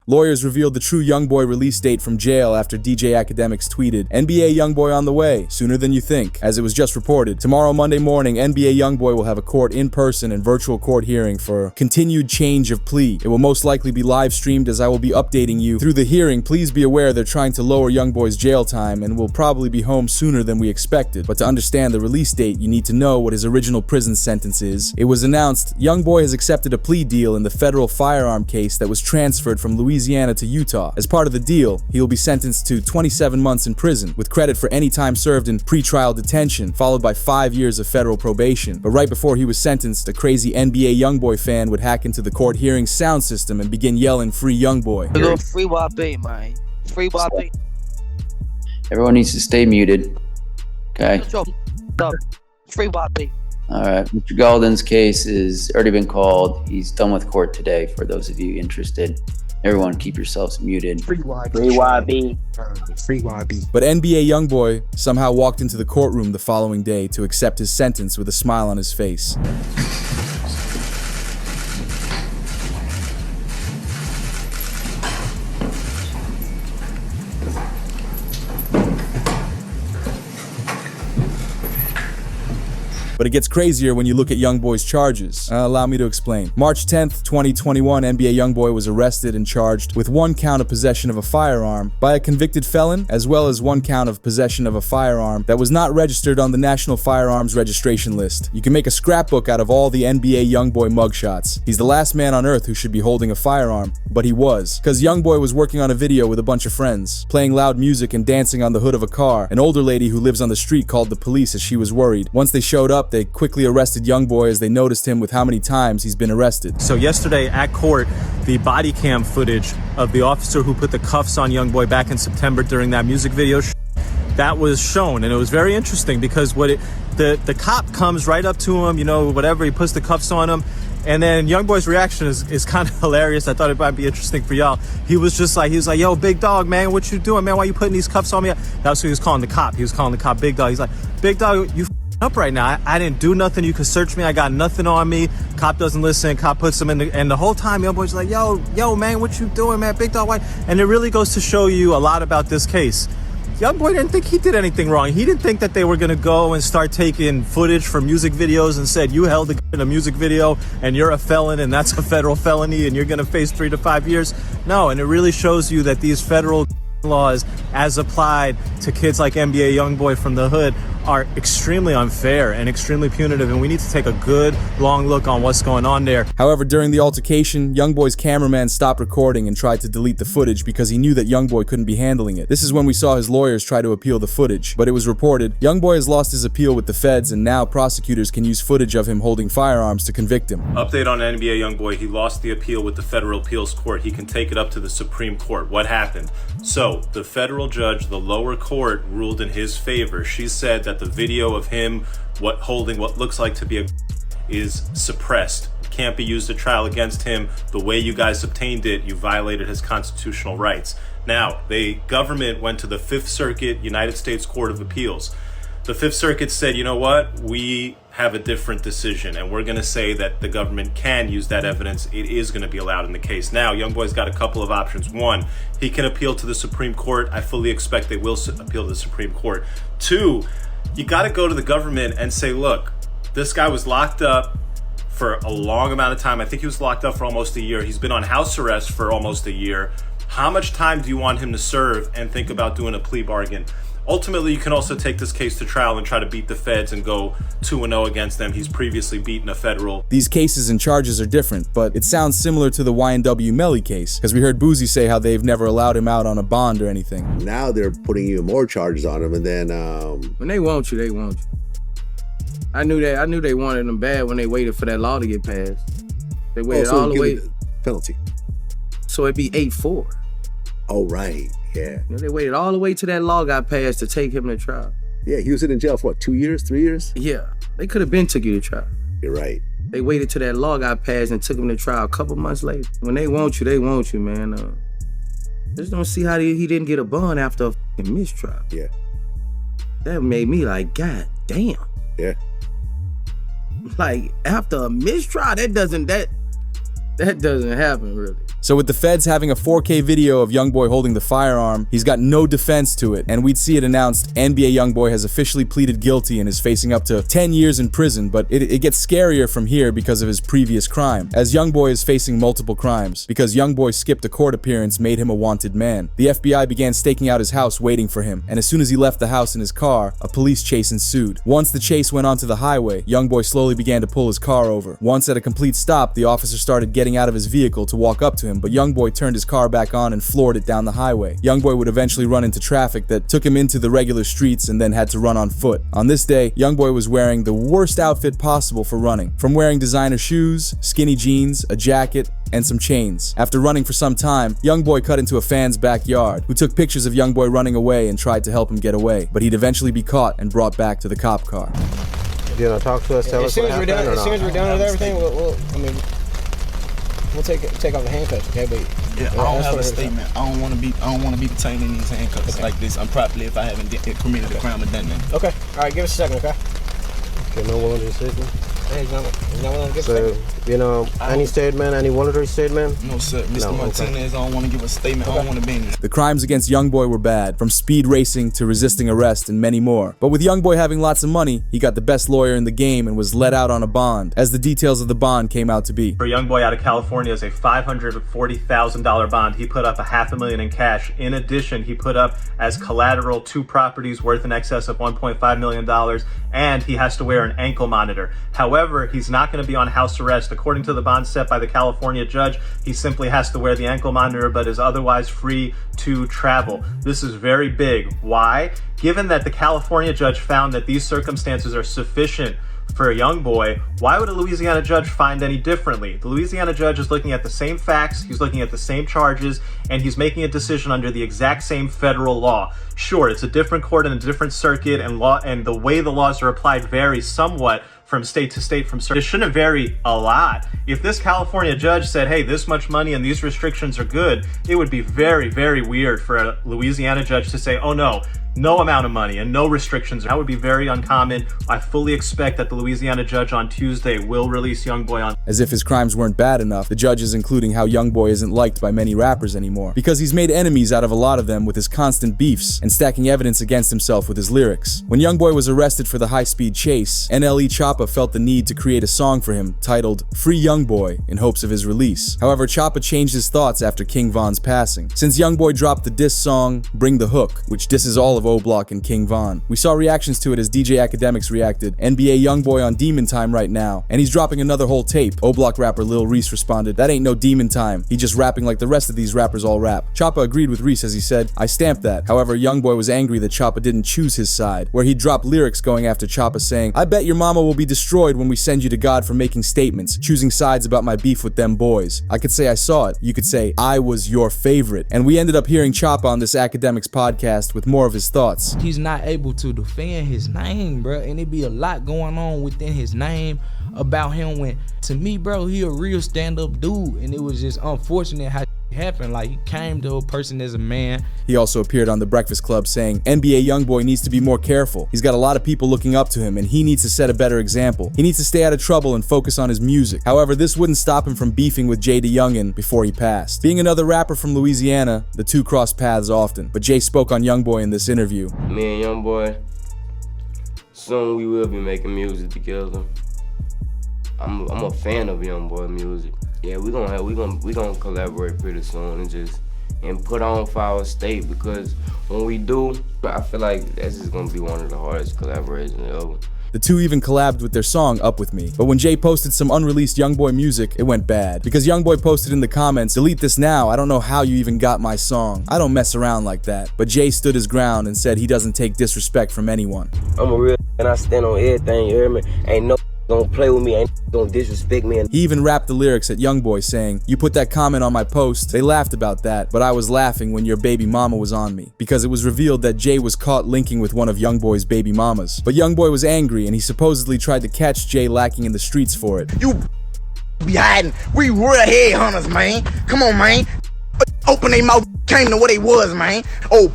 Lawyers revealed the true YoungBoy release date from jail after DJ Academics tweeted, NBA YoungBoy on the way, sooner than you think. As it was just reported, tomorrow Monday morning, NBA YoungBoy will have a court in-person and virtual court hearing for continued change of plea. It will most likely be live streamed as I will be updating you through the hearing. Please be aware they're trying to lower YoungBoy's jail time and will probably be home sooner than we expected. But to understand the release date, you need to know what his original prison sentence is. It was announced YoungBoy has accepted a plea deal in the federal firearm case that was transferred from Louisiana to Utah. As part of the deal, he will be sentenced to 27 months in prison, with credit for any time served in pretrial detention, followed by 5 years of federal probation. But right before he was sentenced, a crazy NBA YoungBoy fan would hack into the court hearing sound system and begin yelling, "Free YoungBoy." A little free YB, man. Free YB. Everyone needs to stay muted. Okay. Free YB. All right. Mr. Golden's case has already been called. He's done with court today. For those of you interested, everyone keep yourselves muted. Free YB. Free YB. Free YB. But NBA YoungBoy somehow walked into the courtroom the following day to accept his sentence with a smile on his face. But it gets crazier when you look at YoungBoy's charges. Allow me to explain. March 10th, 2021, NBA YoungBoy was arrested and charged with 1 count of possession of a firearm by a convicted felon, as well as 1 count of possession of a firearm that was not registered on the National Firearms Registration List. You can make a scrapbook out of all the NBA YoungBoy mugshots. He's the last man on earth who should be holding a firearm, but he was. Because YoungBoy was working on a video with a bunch of friends, playing loud music and dancing on the hood of a car. An older lady who lives on the street called the police as she was worried. Once they showed up, they quickly arrested YoungBoy as they noticed him with how many times he's been arrested. So yesterday at court, the body cam footage of the officer who put the cuffs on YoungBoy back in September during that music video, that was shown, and it was very interesting because the cop comes right up to him, you know, whatever, he puts the cuffs on him, and then YoungBoy's reaction is kind of hilarious. I thought it might be interesting for y'all. He was like, yo, big dog, man, what you doing, man? Why you putting these cuffs on me? That's what he was calling the cop. He was calling the cop big dog. He's like, big dog, you up right now. I didn't do nothing. You could search me. I got nothing on me. Cop doesn't listen. Cop puts him in and the whole time YoungBoy's like, yo, man, what you doing, man? Big dog, why? And it really goes to show you a lot about this case. YoungBoy didn't think he did anything wrong. He didn't think that they were going to go and start taking footage from music videos and said, you held in a music video and you're a felon and that's a federal felony and you're going to face 3 to 5 years. No, and it really shows you that these federal laws as applied to kids like NBA YoungBoy from the hood are extremely unfair and extremely punitive, and we need to take a good long look on what's going on there. However, during the altercation, YoungBoy's cameraman stopped recording and tried to delete the footage because he knew that YoungBoy couldn't be handling it. This is when we saw his lawyers try to appeal the footage, but it was reported YoungBoy has lost his appeal with the feds, and now prosecutors can use footage of him holding firearms to convict him. Update on NBA YoungBoy. He lost the appeal with the federal appeals court. He can take it up to the Supreme Court. What happened? So the federal judge, the lower court, ruled in his favor. She said that the video of him holding what looks like to be a is suppressed. Can't be used at trial against him. The way you guys obtained it, you violated his constitutional rights. Now, the government went to the Fifth Circuit United States Court of Appeals. The Fifth Circuit said, you know what? We have a different decision, and we're going to say that the government can use that evidence. It is going to be allowed in the case. Now, YoungBoy's got a couple of options. 1, he can appeal to the Supreme Court. I fully expect they will appeal to the Supreme Court. 2, you got to go to the government and say, look, this guy was locked up for a long amount of time. I think he was locked up for almost a year. He's been on house arrest for almost a year. How much time do you want him to serve and think about doing a plea bargain? Ultimately, you can also take this case to trial and try to beat the feds and go 2-0 against them. He's previously beaten a federal. These cases and charges are different, but it sounds similar to the YNW Melly case, because we heard Boozy say how they've never allowed him out on a bond or anything. Now they're putting even more charges on him, and then when they want you, they want you. I knew they wanted him bad when they waited for that law to get passed. They waited all the way. Penalty. So it'd be 8-4. Oh, right. Yeah. You know, they waited all the way till that law got passed to take him to trial. Yeah, he was in jail for what, 2 years, 3 years? Yeah, they could have been took you to trial. You're right. They waited till that law got passed and took him to trial a couple months later. When they want you, man. Just don't see how he didn't get a bond after a fucking mistrial. Yeah. That made me like, God damn. Yeah. Like, after a mistrial, That doesn't happen, really. So with the feds having a 4K video of YoungBoy holding the firearm, he's got no defense to it, and we'd see it announced NBA YoungBoy has officially pleaded guilty and is facing up to 10 years in prison, but it gets scarier from here because of his previous crime, as YoungBoy is facing multiple crimes, because YoungBoy skipped a court appearance made him a wanted man. The FBI began staking out his house waiting for him, and as soon as he left the house in his car, a police chase ensued. Once the chase went onto the highway, YoungBoy slowly began to pull his car over. Once at a complete stop, the officer started getting out of his vehicle to walk up to him, but YoungBoy turned his car back on and floored it down the highway. YoungBoy would eventually run into traffic that took him into the regular streets and then had to run on foot. On this day, YoungBoy was wearing the worst outfit possible for running. From wearing designer shoes, skinny jeans, a jacket, and some chains. After running for some time, YoungBoy cut into a fan's backyard, who took pictures of YoungBoy running away and tried to help him get away, but he'd eventually be caught and brought back to the cop car. You want to talk to us? Tell us what happened, as soon as we're done with everything, we'll take off the handcuffs, okay? But yeah, I don't have a statement. I don't want to be detained in these handcuffs like this. I'm properly if I haven't committed a crime or done that. Okay. All right. Give us a second, okay? Okay. No voluntary statement. Hey, he's not willing to give so, any statement, any voluntary statement? No, sir. Mr. Martinez, I don't want to give a statement. Okay. I don't want to be in this. The crimes against YoungBoy were bad, from speed racing to resisting arrest and many more. But with YoungBoy having lots of money, he got the best lawyer in the game and was let out on a bond, as the details of the bond came out to be. For YoungBoy out of California is a $540,000 bond. He put up $500,000 in cash. In addition, he put up as collateral 2 properties worth in excess of $1.5 million, and he has to wear an ankle monitor. However, he's not going to be on house arrest. According to the bond set by the California judge, he simply has to wear the ankle monitor but is otherwise free to travel. This is very big. Why? Given that the California judge found that these circumstances are sufficient for a YoungBoy, why would a Louisiana judge find any differently? The Louisiana judge is looking at the same facts, he's looking at the same charges, and he's making a decision under the exact same federal law. Sure, it's a different court and a different circuit, and the way the laws are applied varies somewhat from state to state, from circuit. It shouldn't vary a lot. If this California judge said, hey, this much money and these restrictions are good, it would be very, very weird for a Louisiana judge to say, oh no amount of money and no restrictions. That would be very uncommon. I fully expect that the Louisiana judge on Tuesday will release YoungBoy on. As if his crimes weren't bad enough, the judge is including how YoungBoy isn't liked by many rappers anymore, because he's made enemies out of a lot of them with his constant beefs and stacking evidence against himself with his lyrics. When YoungBoy was arrested for the high-speed chase, NLE Choppa felt the need to create a song for him titled Free YoungBoy in hopes of his release. However, Choppa changed his thoughts after King Von's passing, since YoungBoy dropped the diss song Bring the Hook, which disses all of O-Block and King Von. We saw reactions to it as DJ Academics reacted, NBA YoungBoy on Demon Time right now, and he's dropping another whole tape. O-Block rapper Lil Reese responded, that ain't no Demon Time, he just rapping like the rest of these rappers all rap. Choppa agreed with Reese as he said, I stamped that. However, YoungBoy was angry that Choppa didn't choose his side, where he dropped lyrics going after Choppa saying, I bet your mama will be destroyed when we send you to God for making statements, choosing sides about my beef with them boys. I could say I saw it, you could say I was your favorite. And we ended up hearing Choppa on this Academics podcast with more of his thoughts. He's not able to defend his name, bro, and it be a lot going on within his name about him when, to me, bro, he a real stand-up dude, and it was just unfortunate how it happened. Like, he came to a person as a man. He also appeared on The Breakfast Club saying, NBA YoungBoy needs to be more careful. He's got a lot of people looking up to him, and he needs to set a better example. He needs to stay out of trouble and focus on his music. However, this wouldn't stop him from beefing with Jay DeYoungin before he passed. Being another rapper from Louisiana, the two crossed paths often, but Jay spoke on YoungBoy in this interview. Me and YoungBoy, soon we will be making music together. I'm a fan of YoungBoy music. Yeah, we gonna collaborate pretty soon and put on for our state, because when we do, I feel like this is gonna be one of the hardest collaborations ever. The two even collabed with their song Up With Me. But when Jay posted some unreleased YoungBoy music, it went bad. Because YoungBoy posted in the comments, delete this now, I don't know how you even got my song. I don't mess around like that. But Jay stood his ground and said he doesn't take disrespect from anyone. I'm a real and I stand on everything, you hear me? Ain't no gonna play with me, ain't gonna disrespect me. He even rapped the lyrics at YoungBoy saying, you put that comment on my post, they laughed about that, but I was laughing when your baby mama was on me. Because it was revealed that Jay was caught linking with one of YoungBoy's baby mamas. But YoungBoy was angry and he supposedly tried to catch Jay lacking in the streets for it. You be hiding. We real headhunters, man. Come on, man. Open their mouth, came to what they was, man. Oh,